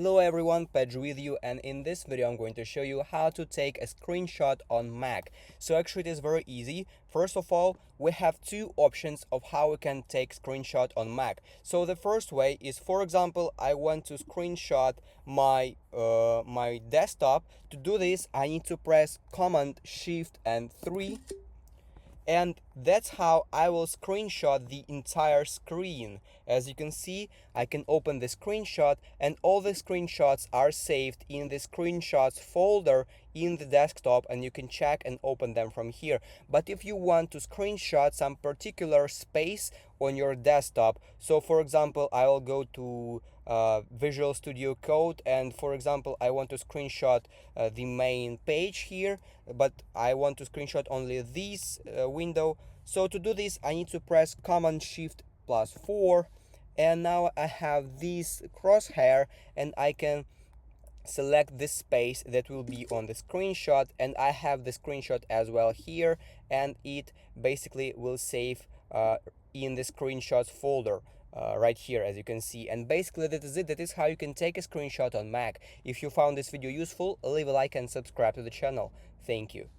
Hello everyone, Pedro with you, and in this video I'm going to show you how to take a screenshot on Mac. So actually it is very easy. First of all, we have two options of how we can take screenshot on Mac. So the first way is, for example, I want to screenshot my desktop. To do this, I need to press Command Shift and 3, and that's how I will screenshot the entire screen. As you can see, I can open the screenshot and all the screenshots are saved in the screenshots folder in the desktop, and you can check and open them from here. But if you want to screenshot some particular space on your desktop, so for example, I will go to Visual Studio Code, and for example I want to screenshot the main page here, but I want to screenshot only this window. So to do this, I need to press Command Shift plus 4, and now I have this crosshair and I can select this space that will be on the screenshot, and I have the screenshot as well here, and it basically will save in the screenshots folder right here, as you can see. And basically that is it. That is how you can take a screenshot on Mac. If you found this video useful, leave a like and subscribe to the channel. Thank you.